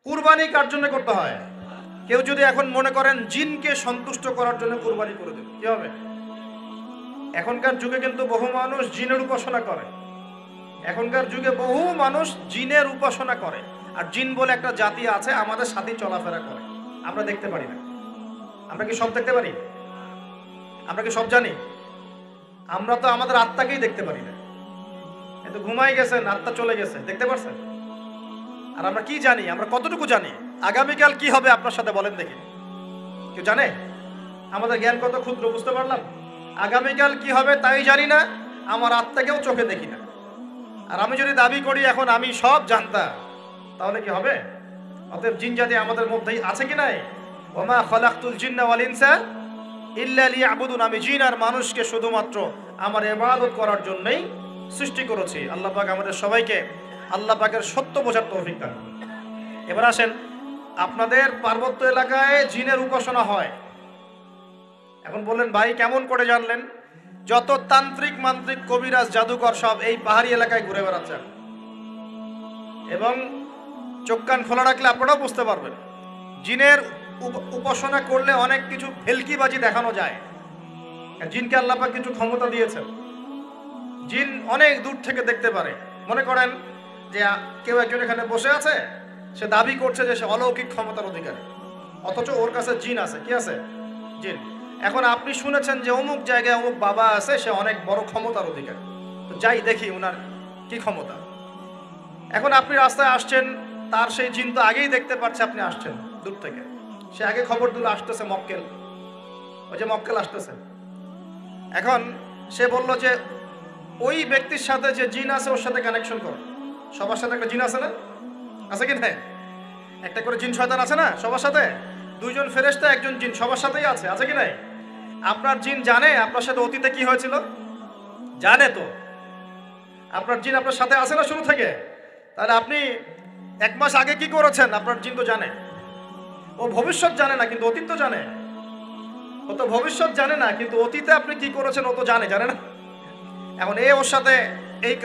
কুরবানি কার জন্য করতে হয়? কেউ যদি এখন মনে করেন জিনকে সন্তুষ্ট করার জন্য কুরবানি করে দেবে, কি হবে? এখনকার যুগে কিন্তু বহু মানুষ জিনের উপাসনা করে। এখনকার যুগে বহু মানুষ জিনের উপাসনা করে। আর জিন বলে একটা জাতি আছে, আমাদের সাথে চলাফেরা করে, আমরা দেখতে পারি না। আমরা কি সব দেখতে পারি? আমরা কি সব জানি? আমরা তো আমাদের আত্মাকেই দেখতে পারি না। এত ঘুমাই গেছেন, আত্মা চলে গেছে, দেখতে পারছেন? আর আমরা কি জানি? আমরা কতটুকু জানি আগামীকাল কি হবে আপনার সাথে, বলেন দেখি। কেউ জানে? আমাদের জ্ঞান কত ক্ষুদ্র, বুঝতে পারলাম। আগামীকাল কি হবে তাই জানি না, আমার আত্মাকেও চোখে দেখি না। আর আমি যদি দাবি করি এখন আমি সব জানতাম, তাহলে কি হবে? অতএব জিন জাতি আমাদের মধ্যেই আছে কি নাই? ওমা খলাকতুল জিন্না ওয়াল ইনসা ইল্লা লিয়াবুদুন, আমি জিন আর মানুষকে শুধুমাত্র আমার ইবাদত করার জন্যই সৃষ্টি করেছি। আল্লাহ পাক আমাদের সবাইকে আল্লাহ পাকের সত্য বোঝার তৌফিক দান করুন। এবার আসেন, আপনাদের পার্বত্য এলাকায় জিনের উপাসনা হয়। এখন বললেন ভাই কেমন করে জানলেন? যত তান্ত্রিক মান্ত্রিক কবিরাজ জাদুকর সব এই পাহাড়ি এলাকায় ঘুরে বেড়াচ্ছে এবং চোখ কান খোলা রাখলে আপনারাও বুঝতে পারবেন। জিনের উপাসনা করলে অনেক কিছু ভেলকিবাজি দেখানো যায়। জিনকে আল্লাহ পাক কিছু ক্ষমতা দিয়েছেন। জিন অনেক দূর থেকে দেখতে পারে। মনে করেন যে কেউ একজন এখানে বসে আছে, সে দাবি করছে যে সে অলৌকিক ক্ষমতার অধিকারী, অথচ ওর কাছে জিন আছে। কি আছে? জিন। এখন আপনি শুনেছেন যে অমুক জায়গায় অমুক বাবা আছে, সে অনেক বড় ক্ষমতার অধিকারী, তো যাই দেখি ওনার কি ক্ষমতা। এখন আপনি রাস্তায় আসছেন, তার সেই জিন তো আগেই দেখতে পাচ্ছে আপনি আসছেন দূর থেকে, সে আগে খবর দিল আসতেছে মক্কেল, ওই যে মক্কেল আসতেছে। এখন সে বলল যে ওই ব্যক্তির সাথে যে জিন আছে ওর সাথে কানেকশন করো। সবার সাথে একটা জিন আছে না? আছে কি না? একটা করে জিন শয়তান আছে না সবার সাথে? দুইজন ফেরেশতা, একজন জিন, সবার সাথেই আছে। আছে কি নাই? আপনার জিন জানে আপনার সাথে অতীতে কি হয়েছিল? জানে তো। আপনার জিন আপনার সাথে আছে না শুরু থেকে? তাহলে আপনি 1 মাস আগে কি করেছেন আপনার জিন তো জানে। ও ভবিষ্যৎ জানে না কিন্তু অতীত তো জানে। ও তো ভবিষ্যৎ জানে না কিন্তু অতীতে আপনি কি করেছেন ও তো জানে না? এখন এ ওর সাথে এই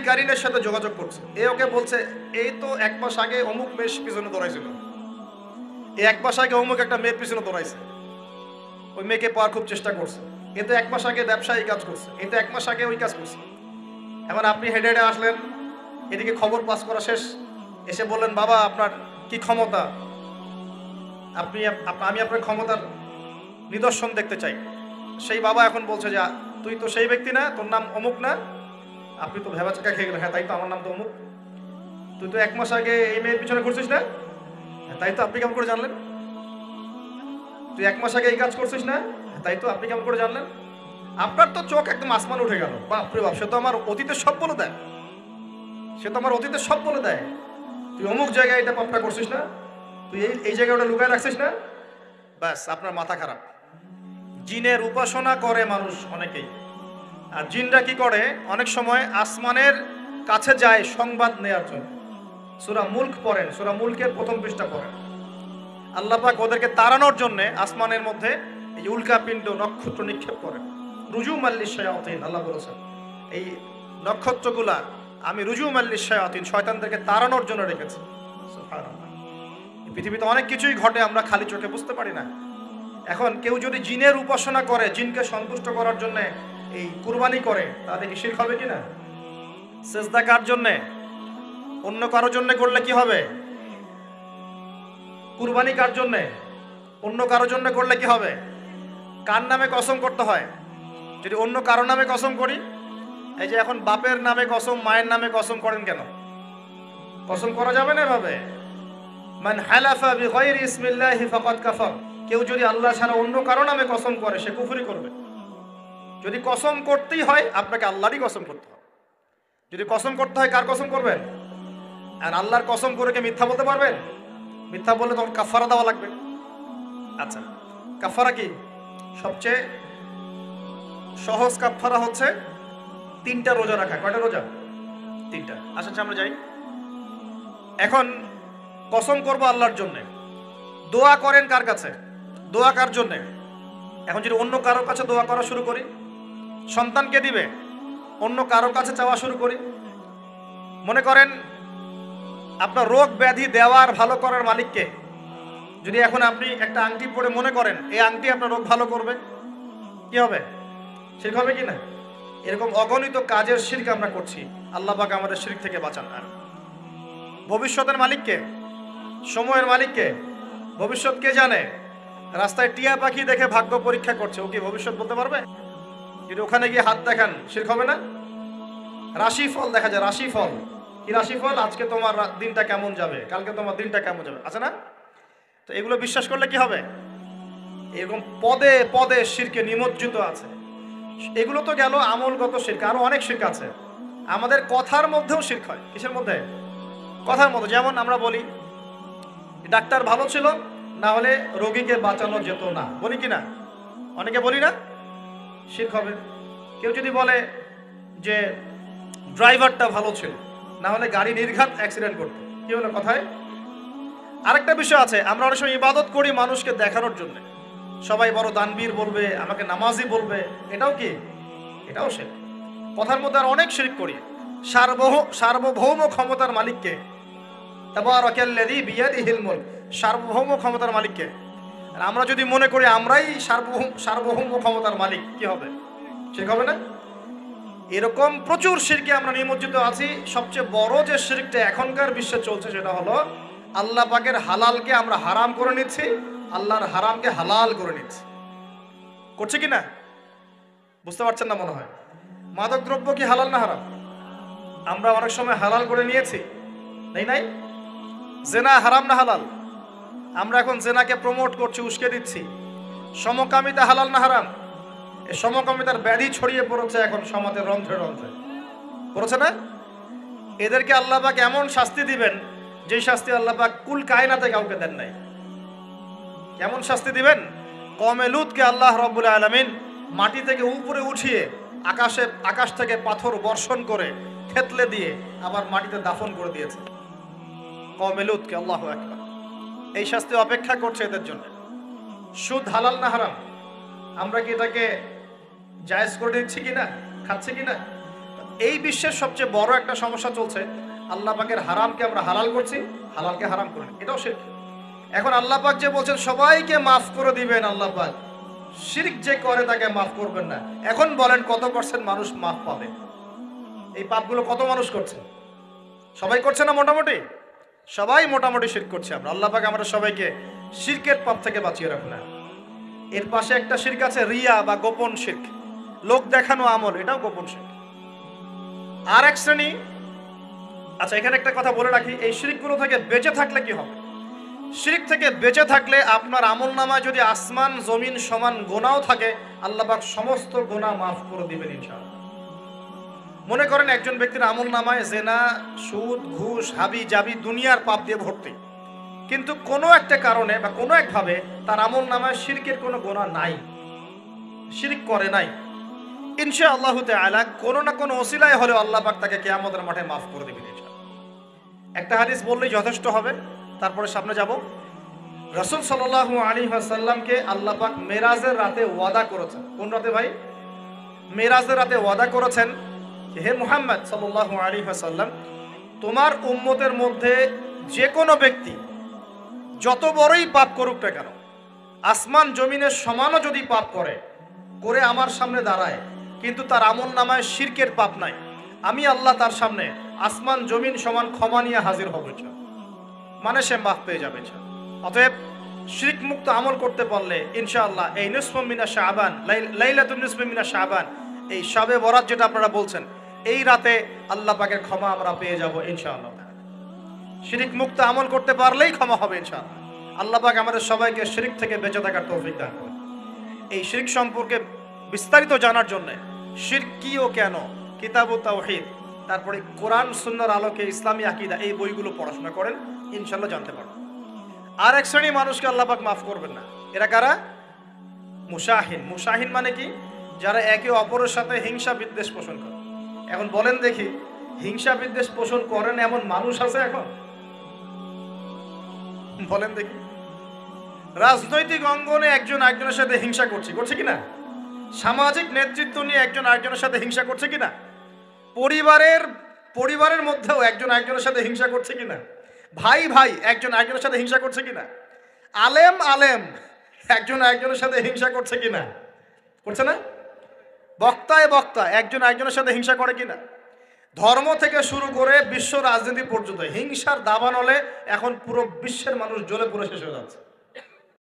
কারিনের সাথে যোগাযোগ করছে। এ ওকে বলছে এই তো 1 মাস আগে অমুক মেয়ের পিছনে দৌড়াইছিল, এই 1 মাস আগে অমুক একটা মেয়ের পিছনে দৌড়াইছে, ওই মেয়েকে পাওয়ার খুব চেষ্টা করছে। এ তো 1 মাস আগে ব্যবসায়ী কাজ করছে, এই তো 1 মাস আগে ওই কাজ করছে। এখন আপনি হেডে হেডে আসলেন, এদিকে খবর পাস করা শেষ, এসে বললেন বাবা আপনার কি ক্ষমতা, আমি আপনার ক্ষমতার নিদর্শন দেখতে চাই। সেই বাবা এখন বলছে যে তুই তো সেই ব্যক্তি না, তোর নাম অমুক না, আপনি তো ভেবাচাকা খেয়ে গেলেন। হ্যাঁ তাই তো, আমার নাম তো অমুক। তুই তো 1 মাস আগে এই মেয়ের পিছনে ঘুরছিস না? হ্যাঁ তাই তো, আপনি কেমন করে জানলেন? তুই 1 মাস আগে এই কাজ করছিস না? হ্যাঁ তাই তো, আপনি কেমন করে জানলেন? আপনার তো চোখ একদম আসমান উঠে গেল। বাপরে বাপ, সে তো আমার অতীতের সব বলে দেয়, সে তো আমার অতীতের সব বলে দেয়। তুই অমুক জায়গায় এটা পাপটা করছিস না, তুই এই জায়গায় ওটা লুকায় রাখছিস না, ব্যাস আপনার মাথা খারাপ। জিনের উপাসনা করে মানুষ অনেকেই। আর জিনরা কি করে, অনেক সময় আসমানের কাছে যায় সংবাদ নেওয়ার জন্য। সূরা মুলক পড়েন, সূরা মুলকের প্রথম পৃষ্ঠা পড়েন। আল্লাহ পাক ওদেরকে তাড়ানোর জন্য আসমানের মধ্যে এই উল্কাপিণ্ড নক্ষত্র নিক্ষেপ করেন। রুজুম আল্লিশ শায়াতিন, আল্লাহ বলেছেন এই নক্ষত্রগুলা আমি রুজুম আল্লিশ শায়াতিন, শয়তানদেরকে তাড়ানোর জন্য রেখেছি। সুবহানাল্লাহ। পৃথিবীতে অনেক কিছুই ঘটে আমরা খালি চোখে বুঝতে পারি না। এখন কেউ যদি জিনের উপাসনা করে, জিনকে সন্তুষ্ট করার জন্য এই কুরবানি করে, তাহলে কি শিরক হবে কিনা? সেজদা কার জন্যে? অন্য কারোর জন্য করলে কি হবে? কুরবানি কার জন্যে? অন্য কারোর জন্য করলে কি হবে? কার নামে কসম করতে হয়? যদি অন্য কারোর নামে কসম করি, এই যে এখন বাপের নামে কসম, মায়ের নামে কসম করেন কেন? কসম করা যাবে না এভাবে। মান হালাফা বিগাইরি ইসমিল্লাহি ফাকাদ কাফার, কেউ যদি আল্লাহ ছাড়া অন্য কারো নামে কসম করে সে কুফরি করবে। যদি কসম করতেই হয় আপনাকে আল্লাহরই কসম করতে হবে। যদি কসম করতে হয় কার কসম করবেন? আর আল্লাহর কসম করে কি মিথ্যা বলতে পারবেন? মিথ্যা বললে তখন কাফারা দেওয়া লাগবে। আচ্ছা, কাফারা কি? সবচেয়ে সহজ কাফারা হচ্ছে 3টা রোজা রাখা। কয়টা রোজা? 3টা। আচ্ছা আমরা যাই। এখন কসম করব আল্লাহর জন্য, দোয়া করেন কার কাছে? দোয়া কার জন্য? এখন যদি অন্য কারোর কাছে দোয়া করা শুরু করি, সন্তানকে দিবে, অন্য কারোর কাছে চাওয়া শুরু করি। মনে করেন আপনার রোগ ব্যাধি দেওয়ার ভালো করার মালিককে। যদি এখন আপনি একটা আংটি পরে মনে করেন এই আংটি আপনার রোগ ভালো করবে, কি হবে? শিরক হবে কি না? এরকম অগণিত কাজের শিরক আমরা করছি। আল্লাহ পাক আমাদের শিরক থেকে বাঁচান। আর ভবিষ্যতের মালিককে, সময়ের মালিককে। ভবিষ্যৎ কে জানে? রাস্তায় টিয়া পাখি দেখে ভাগ্য পরীক্ষা করছে, ও কি ভবিষ্যৎ বলতে পারবে? যদি ওখানে গিয়ে হাত দেখান শিরক হবে না? রাশিফল দেখা যায়, রাশিফল কি রাশিফল, আজকে তোমার দিনটা কেমন যাবে, কালকে তোমার দিনটা কেমন যাবে, আছে না? তো এগুলো বিশ্বাস করলে কি হবে? এরকম পদে পদে শিরকে নিমজ্জিত আছে। এগুলো তো গেল আমলগত শিরক, আরো অনেক শিরক আছে। আমাদের কথার মধ্যেও শিরক হয়। কিসের মধ্যে? কথার মধ্যে। যেমন আমরা বলি ডাক্তার ভালো ছিল, না হলে রোগীকে বাঁচানো যেত না, বলি কি না? অনেকে বলি না? শিরক হবে। কেউ যদি বলে যে ড্রাইভারটা ভালো ছিল, না হলে গাড়ি নির্ঘাত অ্যাক্সিডেন্ট করতো, কি হলো কথায়? আরেকটা বিষয় আছে, আমরা অনেক সময় ইবাদত করি মানুষকে দেখানোর জন্য, সবাই বড় দানবীর বলবে, আমাকে নামাজি বলবে, এটাও কি? এটাও শিরক। কথার মধ্যে আর অনেক শিরক করি। সার্বভৌম ক্ষমতার মালিককে, তাবারাকাল্লাযী বিয়াদিহিল মুলক, সার্বভৌম ক্ষমতার মালিককে। আর আমরা যদি মনে করি আমরাই সার্বভৌম ক্ষমতার মালিক, কি হবে? শিরক হবে না? এরকম প্রচুর শিরকে আমরা নিমজ্জিত আছি। সবচেয়ে বড় যে শিরকটা এখনকার বিশ্বে চলছে সেটা হলো আল্লাহ পাকের হালালকে আমরা হারাম করে নিচ্ছি, আল্লাহর হারামকে হালাল করে নিচ্ছি। করছে কি না? বুঝতে পারছেন না মনে হয়। মাদক দ্রব্য কি হালাল না হারাম? আমরা অনেক সময় হালাল করে নিয়েছি, নাই? জেনা হারাম না হালাল? আমরা এখন জেনাকে প্রমোট করছি, উস্কে দিচ্ছি। সমকামিতা হালাল না হারাম? এই সমকামিতার ব্যাধি ছড়িয়ে পড়েছে এখন সমাজের রন্ধ্রে রন্ধ্রে, পড়েছে না? এদেরকে আল্লাহ পাক এমন শাস্তি দিবেন যে শাস্তি আল্লাহ পাক কুল কায়নাতে কাউকে দেন নাই। কেমন শাস্তি দিবেন? কওমে লূতকে আল্লাহ রাব্বুল আলামিন মাটি থেকে উপরে উঠিয়ে আকাশ থেকে পাথর বর্ষণ করে থেতলে দিয়ে আবার মাটিতে দাফন করে দিয়েছে কওমে লূতকে। আল্লাহু আকবার। এই শাস্তি অপেক্ষা করছে এদের জন্য। সুদ হালাল না হারাম? আমরা কি এটাকে জায়েজ করে দিচ্ছি কিনা, খাচ্ছি কিনা? এই বিশ্বের সবচেয়ে বড় একটা সমস্যা চলছে, আল্লাহ পাকের হারামকে আমরা হালাল করছি, হালালকে হারাম করে, এটাও শিরক। এখন আল্লাহ পাক যে বলছেন সবাইকে মাফ করে দিবেন, আল্লাহ পাক শিরক যে করে তাকে মাফ করবেন না। এখন বলেন কত % মানুষ মাফ পাবে? এই পাপগুলো কত মানুষ করছে? সবাই করছে না? মোটামুটি সবাই মোটামুটি শিরক করছে আমরা। আল্লাহ পাক আমরা সবাইকে শিরকের পাপ থেকে বাঁচিয়ে রাখুন। এর পাশে একটা শিরক আছে রিয়া বা গোপন শিরক, লোক দেখানো আমল, এটাও গোপন শিরক। আর এক শ্রেণী। আচ্ছা, এখানে একটা কথা বলে রাখি, এই শিরকগুলো থেকে বেঁচে থাকলে কি হবে? শিরক থেকে বেঁচে থাকলে আপনার আমলনামায় যদি আসমান জমিন সমান গোনাও থাকে, আল্লাহ পাক সমস্ত গোনা মাফ করে দিবেন ইনশাআল্লাহ। মনে করেন একজন ব্যক্তির আমলনামায় জেনা, সুদ, ঘুষ, হাবি জাবি দুনিয়ার পাপ দিয়ে ভর্তি, কিন্তু কোনো একটা কারণে বা কোনো একভাবে তার আমলনামায় শিরকের কোনো গোনা নাই, শিরক করে নাই, ইনশাআল্লাহু তাআলা কোনো না কোনো ওসিলায় হলেও আল্লাহ পাক তাকে কিয়ামতের মাঠে মাফ করে দিবেন ইনশাআল্লাহ। একটা হাদিস বললেই যথেষ্ট হবে, তারপরে সামনে যাব। রাসূল সাল্লাল্লাহু আলাইহি ওয়াসাল্লামকে আল্লাহ পাক মেরাজের রাতে ওয়াদা করেছেন। কোন রাতে ভাই? মেরাজের রাতে ওয়াদা করেছেন, হে মুহাম্মদ সাল্লাল্লাহু আলাইহি ওয়াসাল্লাম, তোমার উম্মতের মধ্যে যে কোনো ব্যক্তি যত বড়ই পাপ করুক না কেন, আসমান জমিনের সমানও যদি পাপ করে আমার সামনে দাঁড়ায়, কিন্তু তার আমলনামায় শিরকের পাপ নাই, আমি আল্লাহ তার সামনে আসমান জমিন সমান ক্ষমা নিয়ে হাজির হব, মানে সে মাফ পেয়ে যাবে। অতএব শিরক মুক্ত আমল করতে পারলে ইনশাআল্লাহ এই নিসফ মিনা শাবান, লাইলাতুন নিসফ মিনা শাবান, এই শবে বরাত যেটা আপনারা বলছেন, এই রাতে আল্লাহ পাকের ক্ষমা আমরা পেয়ে যাব ইনশাআল্লাহ। শিরক মুক্ত আমল করতে পারলেই ক্ষমা হবে ইনশাআল্লাহ। আল্লাহ পাক আমাদের সবাইকে শিরক থেকে বেঁচে থাকার তৌফিক দান করুন। এই শিরক সম্পর্কে বিস্তারিত জানার জন্য শিরক কি ও কেন, কিতাবুত তাওহীদ, তারপরে কোরআন সুন্নাহর আলোকে ইসলামী আকীদা, এই বইগুলো পড়াশোনা করেন, ইনশাআল্লাহ জানতে পারবেন। আর এক শ্রেণী মানুষকে আল্লাহ পাক মাফ করবেন না। এরা কারা? মুশাহিন। মুশাহিন মানে কি? যারা একে অপরের সাথে হিংসা বিদ্বেষ পোষণ করে। এখন বলেন দেখি, হিংসা বিদ্বেষ পোষণ করেন এমন মানুষ আছে এখন? বলেন দেখি। রাজনৈতিক অঙ্গনে একজন আরেকজনের সাথে হিংসা করছে কিনা? সামাজিক নেতৃত্ব নিয়ে একজন আরেকজনের সাথে হিংসা করছে কিনা? পরিবারের মধ্যেও একজন আরেকজনের সাথে হিংসা করছে কিনা? ভাই ভাই একজন একজনের সাথে হিংসা করছে কিনা, আলেম আলেম একজন একজনের সাথে হিংসা করছে কিনা, করছে না? বক্তায় বক্তা একজন একজনের সাথে হিংসা করে কিনা? ধর্ম থেকে শুরু করে বিশ্ব রাজনীতি পর্যন্ত হিংসার দাবানলে এখন পুরো বিশ্বের মানুষ জ্বলে পুরো শেষ হয়ে যাচ্ছে।